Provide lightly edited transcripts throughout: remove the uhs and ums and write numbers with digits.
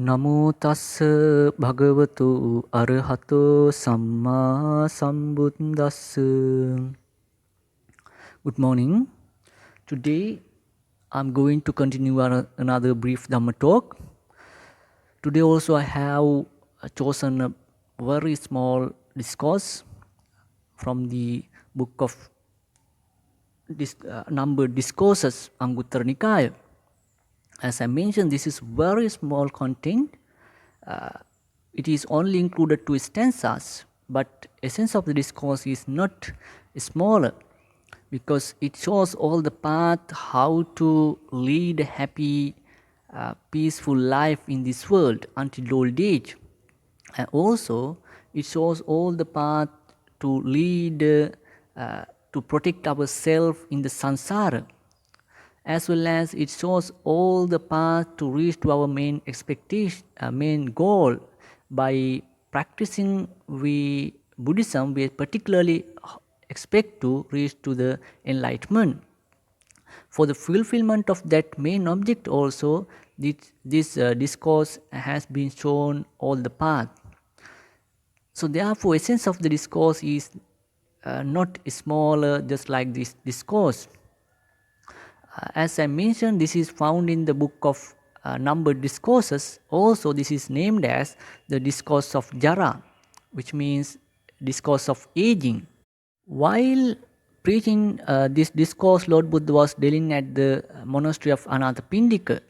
නමෝ තස්ස භගවතු අරහතෝ සම්මා සම්බුද්දස්ස. Good morning. Today I'm going to continue another brief Dhamma talk. Today also I have chosen a very small discourse from the book of numbered discourses, Anguttara Nikaya. As I mentioned, this is very small content. It is only included 2 stanzas, but essence of the discourse is not smaller because it shows all the path how to lead a happy, peaceful life in this world until old age. And also, it shows all the path to lead, to protect ourselves in the samsara, as well as it shows all the path to reach to our main expectation, main goal. By practicing Buddhism, we particularly expect to reach to the enlightenment. For the fulfillment of that main object also, this discourse has been shown all the path. So therefore, essence of the discourse is not smaller, just like this discourse. As I mentioned, this is found in the book of numbered discourses. Also, this is named as the discourse of Jara, which means discourse of aging. While preaching this discourse, Lord Buddha was dwelling at the monastery of Anathapindika,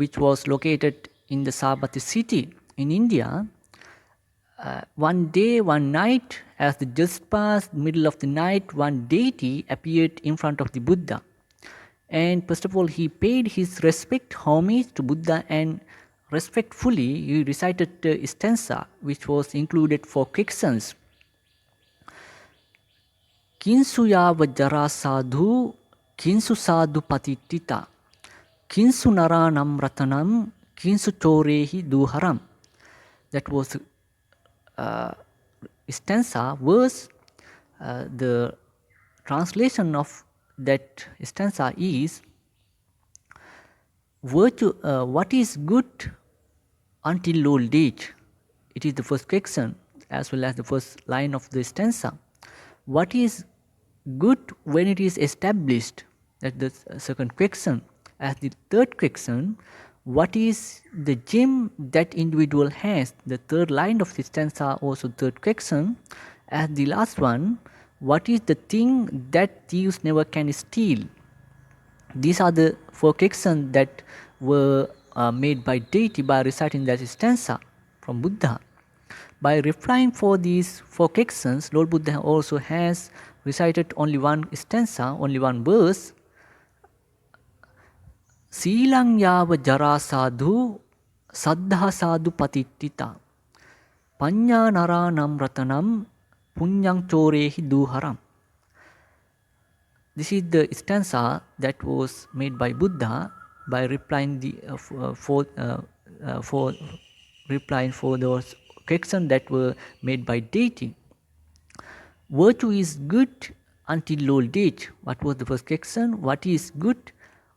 which was located in the Savatthi city in India. One day, one night, as the just past middle of the night, one deity appeared in front of the Buddha. And first of all, he paid his respect, homage to Buddha, and respectfully he recited the stanza, which was included for quicksons. Kinsu yava jara sadhu, kinsu sadhu patittita, kinsu naranam ratanam, kinsu chorehi duharam. That was stanza verse. The translation of that stanza is virtue, what is good until old age. It is the first question as well as the first line of the stanza. What is good when it is established? That's the second question. As the third question, what is the gem that individual has? The third line of the stanza also third question. As the last one, what is the thing that thieves never can steal? These are the 4 questions that were made by deity by reciting that stanza from Buddha. By replying for these 4 questions, Lord Buddha also has recited only one stanza, only one verse. Silang yava jara sadhu, saddha sadhu patittita, panya naranam ratanam, punyang chorehi duharam. This is the stanza that was made by Buddha by replying replying for those questions that were made by deity. Virtue is good until old age. What was the first question? What is good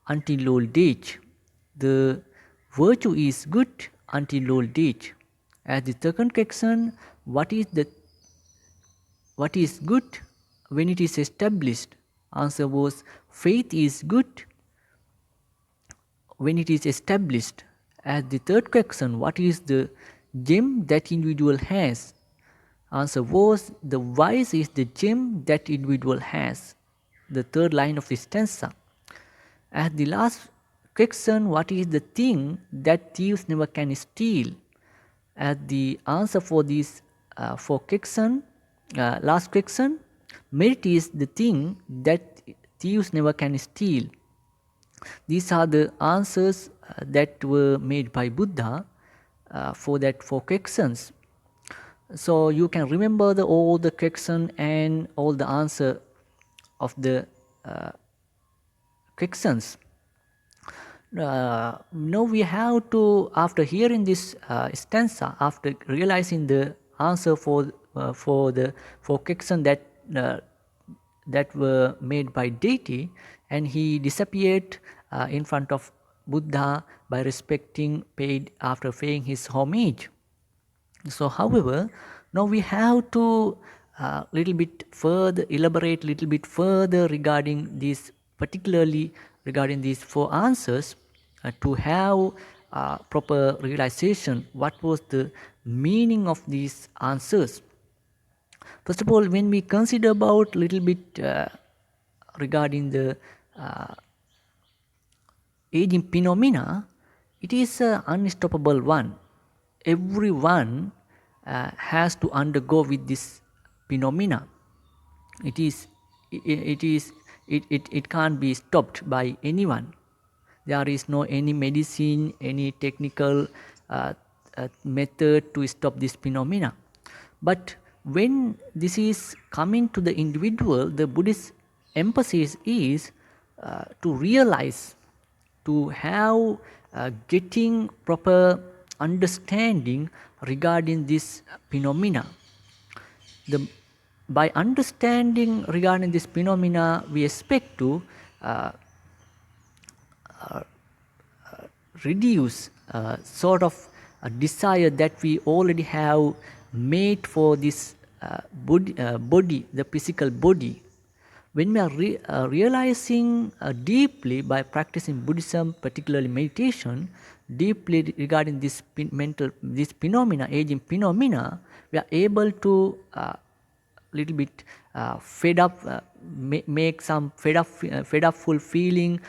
until old age? The virtue is good until old age. As the second question, what is good when it is established? Answer was faith is good when it is established. As the third question, what is the gem that individual has? Answer was the wise is the gem that individual has. The third line of the stanza. As the last question, what is the thing that thieves never can steal? As the answer for this for question, last question, merit is the thing that thieves never can steal. These are the answers that were made by Buddha for that 4 questions. So you can remember all the question and all the answer of the questions. Now we have to, after hearing this stanza, after realizing the answer for the 4 questions that were made by deity, and he disappeared in front of Buddha by respecting paid after paying his homage. So, however, now we have to little bit further elaborate little bit further regarding these, particularly regarding these four answers, to have proper realization what was the meaning of these answers. First of all, when we consider about little bit regarding the uh, aging phenomena, it is an unstoppable one. Everyone has to undergo with this phenomena. It is, it is, it can't be stopped by anyone. There is no any medicine, any technical method to stop this phenomena. But when this is coming to the individual, the Buddhist emphasis is to realize, to have getting proper understanding regarding this phenomena. The, by understanding regarding this phenomena, we expect to uh, reduce sort of a desire that we already have made for this body, the physical body. When we are realizing deeply by practicing Buddhism, particularly meditation, deeply regarding this this phenomena, aging phenomena, we are able to little bit fed up, make some fed up full feeling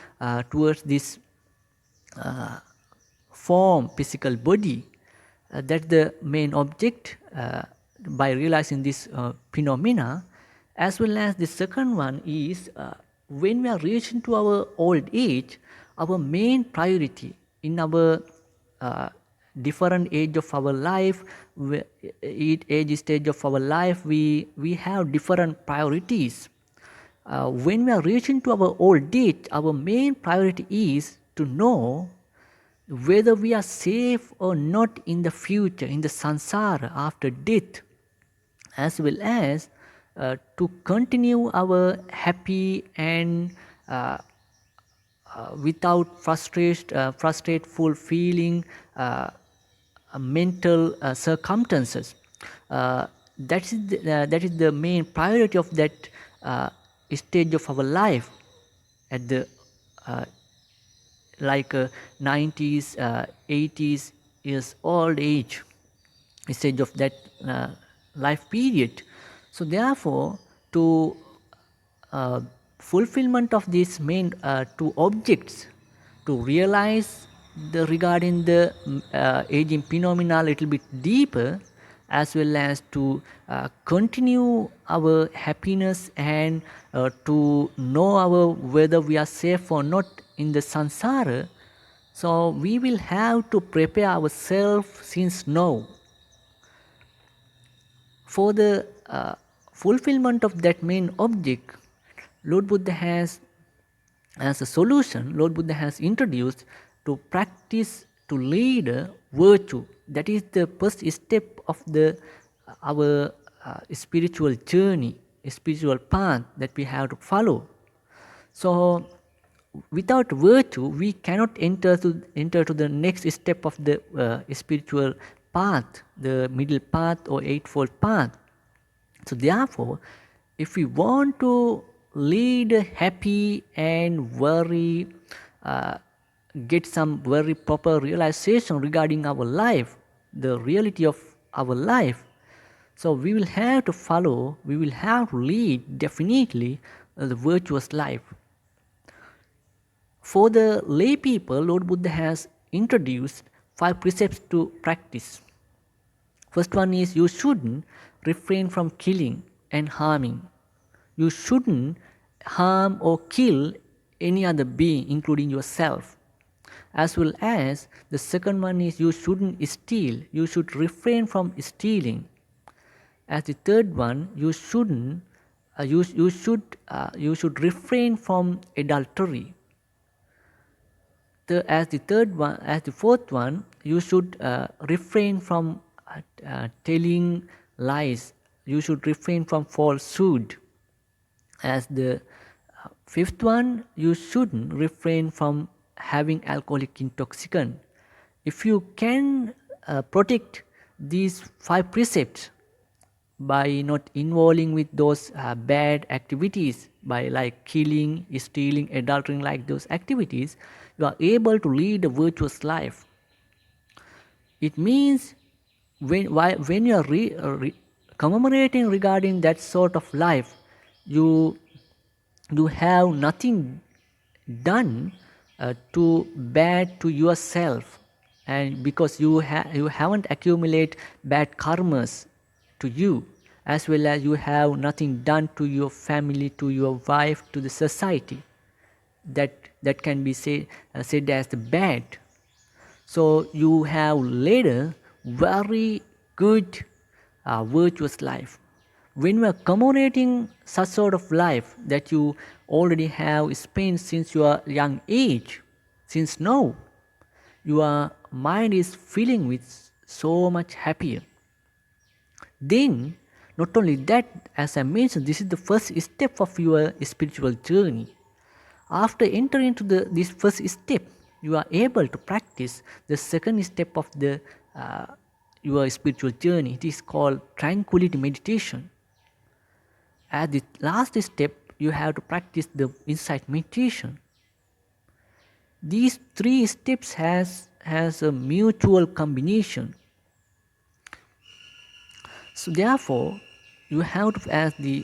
towards this form, physical body. That's the main object by realizing this phenomena. As well as the second one is when we are reaching to our old age, our main priority in our uh, different age of our life, each age stage of our life, we have different priorities. When we are reaching to our old age, our main priority is to know whether we are safe or not in the future, in the samsara after death, as well as to continue our happy and without frustrateful feeling mental circumstances. That is the main priority of that uh, stage of our life at the uh, like 90s, 80s years old age stage of that life period. So therefore, to uh, fulfillment of these main two objects, to realize the regarding the aging phenomena a little bit deeper, as well as to continue our happiness and to know our whether we are safe or not in the samsara. So we will have to prepare ourselves since now for the fulfillment of that main object. Lord Buddha has, as a solution, Lord Buddha has introduced to practice to lead a virtue. That is the first step of the our spiritual journey, spiritual path that we have to follow. So without virtue, we cannot enter to the next step of the spiritual path, the middle path or eightfold path. So therefore, if we want to lead a happy and very get some very proper realization regarding our life, the reality of our life, so we will have to follow, we will have to lead definitely the virtuous life. For the lay people, Lord Buddha has introduced 5 precepts to practice. First one is you shouldn't refrain from killing and harming. You shouldn't harm or kill any other being, including yourself. As well as the second one is you shouldn't steal. You should refrain from stealing. As the third one, you shouldn't. You should refrain from adultery. As the fourth one, you should refrain from telling lies. You should refrain from falsehood. As the fifth one, you shouldn't refrain from having alcoholic intoxicant. If you can protect these 5 precepts by not involving with those bad activities, by like killing, stealing, adultering, like those activities, you are able to lead a virtuous life. It means when you are commemorating regarding that sort of life, you have nothing done too bad to yourself, and because you haven't accumulated bad karmas to you, as well as you have nothing done to your family, to your wife, to the society, that can be said as the bad. So you have led a very good virtuous life. When we are commemorating such sort of life that you already have spent since your young age, since now, your mind is feeling with so much happier. Then, not only that, as I mentioned, this is the first step of your spiritual journey. After entering into this first step, you are able to practice the second step of the your spiritual journey. It is called tranquility meditation. At the last step, you have to practice the insight meditation. These 3 steps has a mutual combination. So therefore, you have to,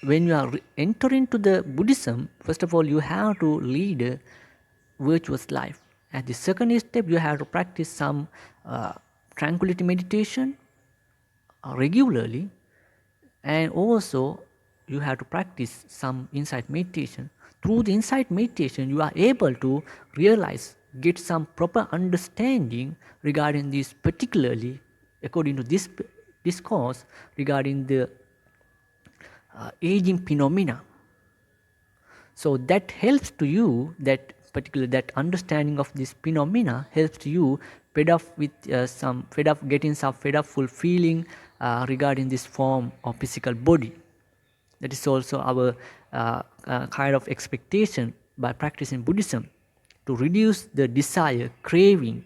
when you are entering into the Buddhism, first of all, you have to lead a virtuous life. At the second step, you have to practice some tranquility meditation regularly, and also you have to practice some insight meditation. Through the insight meditation, you are able to realize, get some proper understanding regarding this, particularly according to this discourse regarding the aging phenomena. So that helps to you, that particular, that understanding of this phenomena helps you fed up with getting some fed up full feeling regarding this form of physical body. That is also our kind of expectation by practicing Buddhism, to reduce the desire, craving,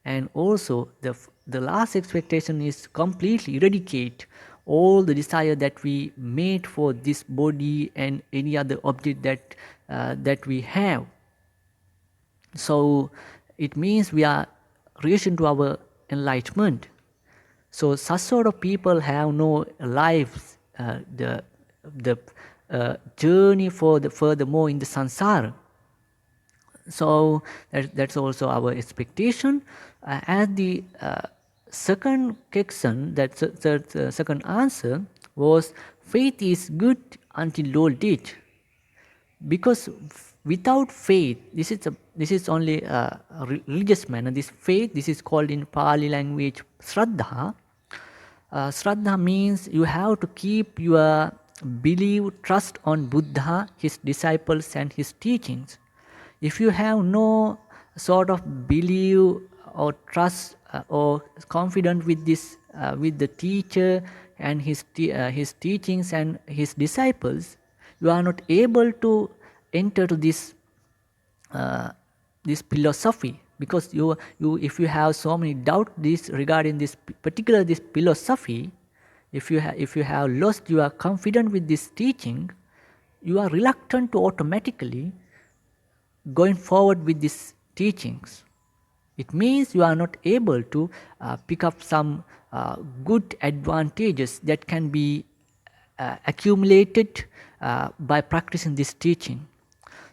and also the last expectation is completely eradicate all the desire that we made for this body and any other object that we have. So it means we are reaching to our enlightenment. So such sort of people have no lives, the journey for the furthermore in the samsara. So that's also our expectation. As the second question, that second answer was, faith is good until Lord did. Because without faith, this is only a religious manner. This faith, this is called in Pali language Shraddha. Shraddha means you have to keep your belief, trust on Buddha, his disciples, and his teachings. If you have no sort of belief or trust or confidence with this, with the teacher and his teachings and his disciples, you are not able to enter to this philosophy, because you if you have so many doubt this regarding this particular this philosophy, if you have lost your confidence with this teaching, you are reluctant to automatically going forward with these teachings. It means you are not able to pick up some good advantages that can be accumulated by practicing this teaching.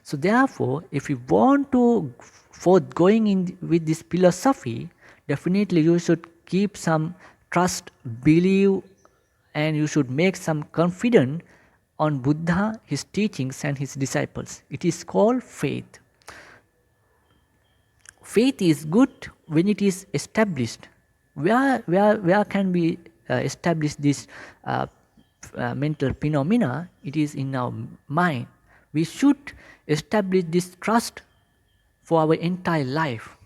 So therefore, if you want to forth going in with this philosophy, definitely you should keep some trust, believe, and you should make some confidence on Buddha, his teachings, and his disciples. It is called faith. Faith is good when it is established. Where can we establish this mental phenomena? It is in our mind. We should establish this trust for our entire life.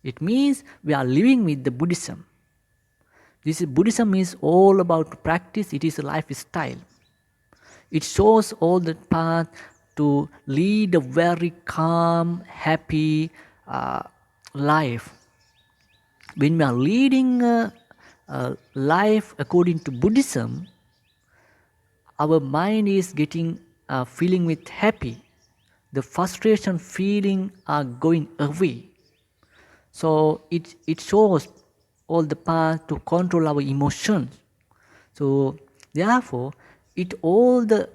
It means we are living with the Buddhism. Buddhism is all about practice. It is a lifestyle. It shows all the path to lead a very calm, happy life. When we are leading a life according to Buddhism, our mind is getting feeling with happy. The frustration feeling are going away. So it shows all the path to control our emotions. So therefore, it all the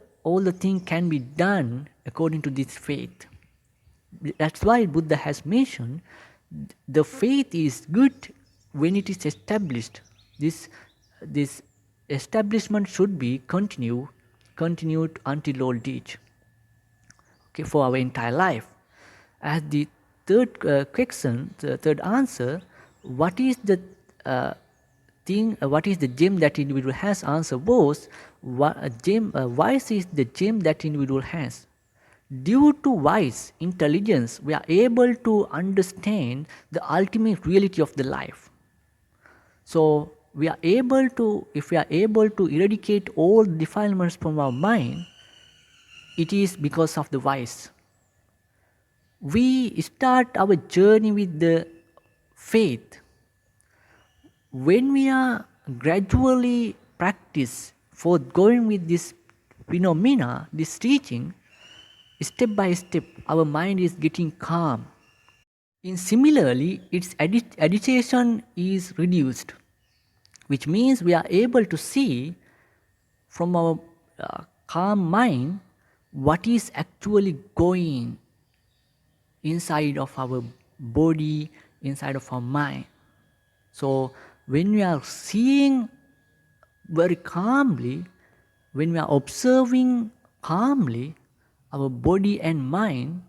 thing can be done according to this faith. That's why Buddha has mentioned the faith is good when it is established. This establishment should be continued until old age. Okay, for our entire life. As the third question, the third answer, what is the what is the gem that individual has? Answer was, wise is the gem that individual has. Due to wise intelligence, we are able to understand the ultimate reality of the life. So we are able to, if we are able to eradicate all defilements from our mind, it is because of the wise. We start our journey with the faith. When we are gradually practice for going with this phenomena, this teaching, step by step, our mind is getting calm. In similarly, its agitation is reduced, which means we are able to see from our calm mind what is actually going inside of our body, inside of our mind. So when we are seeing very calmly, when we are observing calmly, our body and mind,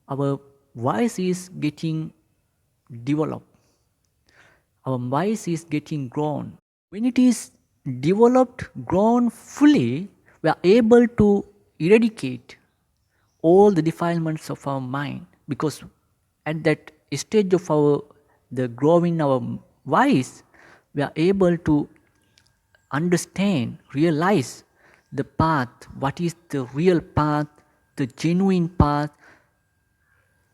our voice is getting developed. Our voice is getting grown. When it is developed, grown fully, we are able to eradicate all the defilements of our mind, because at that stage of our the growing our voice, we are able to understand, realize the path, what is the real path, the genuine path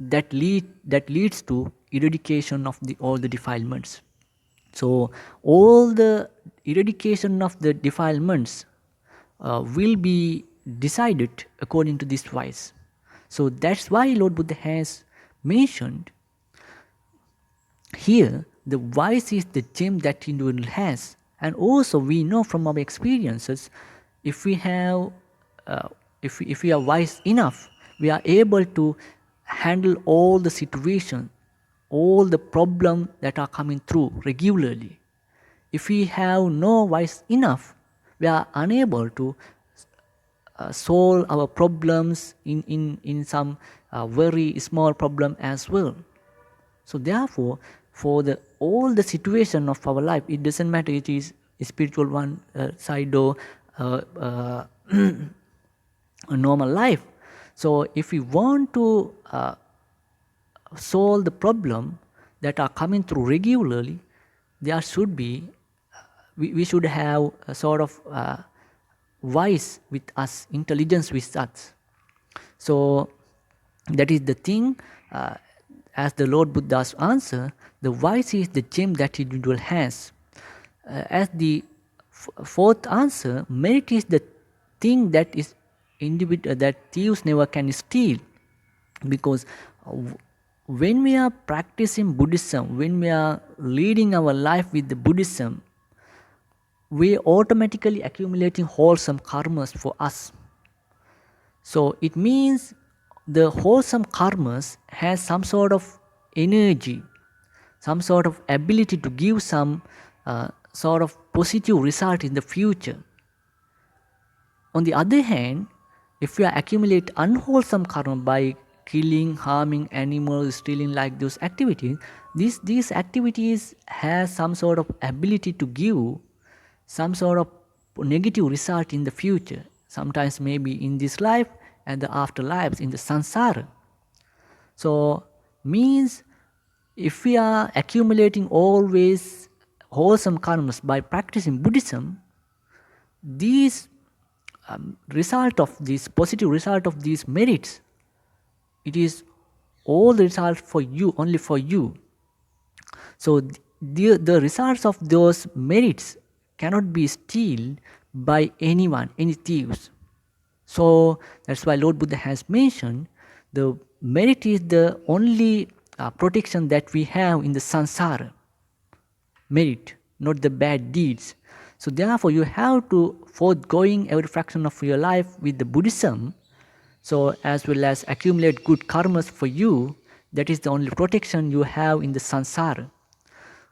that leads to eradication of all the defilements. So all the eradication of the defilements will be decided according to this wise. So that's why Lord Buddha has mentioned here the wise is the gem that individual has. And also we know from our experiences, if we have if we are wise enough, we are able to handle all the situations, all the problems that are coming through regularly. If we have no wise enough, we are unable to solve our problems in some very small problem as well. So therefore, for the all the situation of our life, it doesn't matter it is a spiritual one side or a normal life. So if we want to solve the problem that are coming through regularly, there should be we should have a sort of wise with us, intelligence with us. So that is the thing. As the Lord Buddha's answer, the wise is the gem that individual has. As the fourth answer, merit is the thing that is individual that thieves never can steal, because when we are practicing Buddhism, when we are leading our life with the Buddhism, we automatically accumulating wholesome karmas for us. So it means the wholesome karmas has some sort of energy, some sort of ability to give some sort of positive result in the future. On the other hand, if we accumulate unwholesome karma by killing, harming animals, stealing, like those activities, these activities has some sort of ability to give some sort of negative result in the future, sometimes maybe in this life and the afterlives in the samsara. So means if we are accumulating always wholesome karmas by practicing Buddhism, these result of this positive result of these merits, it is all the result for you, only for you. So the results of those merits cannot be stolen by anyone, any thieves. So that's why Lord Buddha has mentioned the merit is the only protection that we have in the samsara. Merit, not the bad deeds. So therefore you have to forgoing every fraction of your life with the Buddhism, so as well as accumulate good karmas for you. That is the only protection you have in the samsara.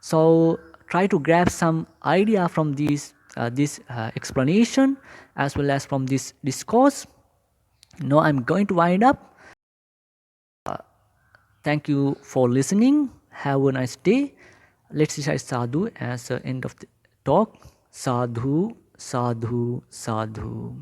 So try to grab some idea from this explanation as well as from this discourse. Now I'm going to wind up. Thank you for listening. Have a nice day. Let's recite sadhu as the end of the talk. Sadhu, sadhu, sadhu.